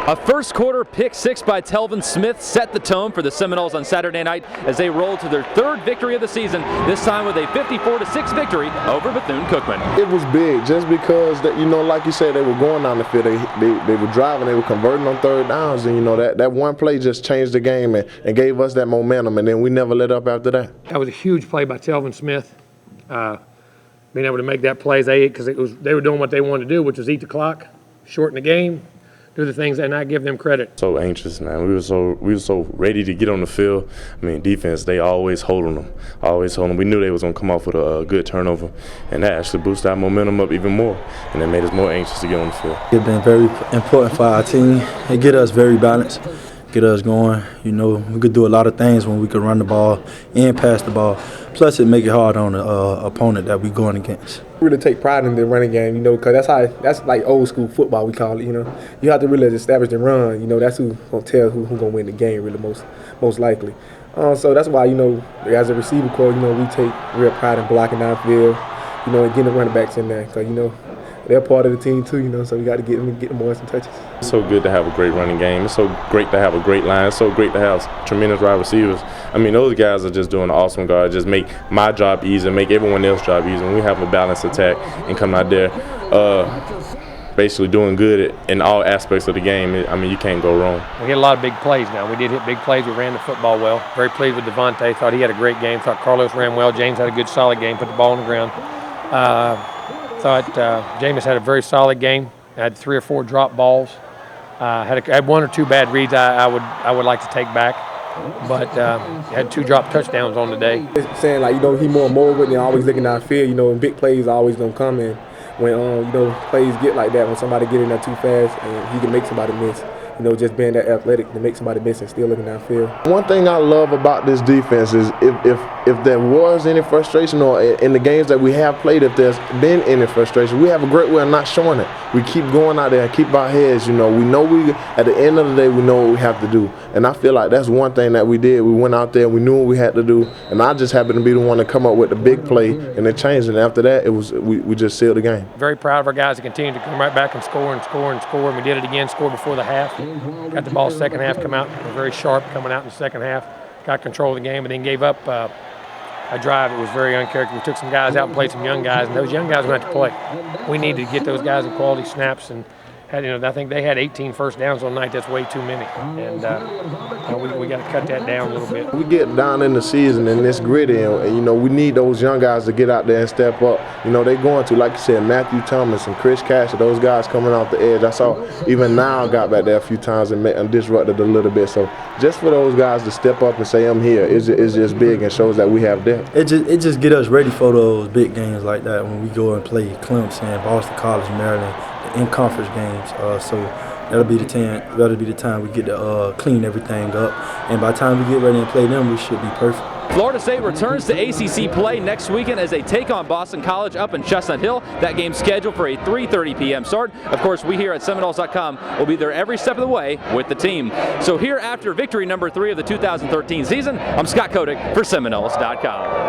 A first quarter pick six by Telvin Smith set the tone for the Seminoles on Saturday night as they rolled to their third victory of the season, this time with a 54-6 victory over Bethune-Cookman. It was big just because, like you said, they were going down the field, they were driving, they were converting on third downs, and that one play just changed the game and gave us that momentum, and then we never let up after that. That was a huge play by Telvin Smith. Being able to make that play because they were doing what they wanted to do, which was eat the clock, shorten the game, do the things and not give them credit. So anxious, man. We were so ready to get on the field. I mean, defense, they always holding them. We knew they was gonna come off with a good turnover, and that actually boosted our momentum up even more, and it made us more anxious to get on the field. It's been very important for our team. It get us very balanced, get us going. We could do a lot of things when we could run the ball and pass the ball. Plus, it make it hard on the opponent that we going against. We really take pride in the running game, because that's like old school football, we call it. You have to really establish the run. That's who's gonna tell who's gonna win the game, really most likely. So that's why as a receiver core, we take real pride in blocking downfield, and getting the running backs in there, because they're part of the team too, so we got to get them more some touches. It's so good to have a great running game. It's so great to have a great line. It's so great to have tremendous wide receivers. I mean, those guys are just doing an awesome job. Just make my job easier, make everyone else's job easier. When we have a balanced attack and come out there basically doing good in all aspects of the game, you can't go wrong. We hit a lot of big plays now. We did hit big plays. We ran the football well. Very pleased with Devontae. Thought he had a great game. Thought Carlos ran well. James had a good, solid game. Put the ball on the ground. Thought Jameis had a very solid game. Had 3 or 4 drop balls. Had 1 or 2 bad reads I would like to take back, but had 2 drop touchdowns on the day. It's saying he more mobile and always looking downfield. And big plays are always gonna come in when plays get like that, when somebody get in there too fast and he can make somebody miss. Just being that athletic to make somebody miss and still looking downfield. One thing I love about this defense is if there was any frustration, or in the games that we have played, if there's been any frustration, we have a great way of not showing it. We keep going out there and keep our heads. We know at the end of the day, we know what we have to do. And I feel like that's one thing that we did. We went out there, we knew what we had to do, and I just happened to be the one to come up with the big play, and it changed. And after that, we just sealed the game. Very proud of our guys to continue to come right back and score and score and score. And we did it again, scored before the half. Got the ball second half, come out very sharp, coming out in the second half. Got control of the game, and then gave up a drive that was very uncharacteristic. We took some guys out and played some young guys, and those young guys went to play. We needed to get those guys in quality snaps, and I think they had 18 first downs on the night. That's way too many, and we got to cut that down a little bit. We get down in the season and it's gritty, and we need those young guys to get out there and step up. They're going to, like you said, Matthew Thomas and Chris Cash, those guys coming off the edge. I saw even now got back there a few times and disrupted a little bit. So just for those guys to step up and say I'm here is just big and shows that we have depth. It just get us ready for those big games like that when we go and play Clemson, Boston College, Maryland, in conference games. So that'll be the time we get to clean everything up, and by the time we get ready and play them, we should be perfect. Florida State returns to ACC play next weekend as they take on Boston College up in Chestnut Hill. That game's scheduled for a 3:30 p.m. start. Of course, we here at Seminoles.com will be there every step of the way with the team. So here after victory number 3 of the 2013 season, I'm Scott Kotick for Seminoles.com.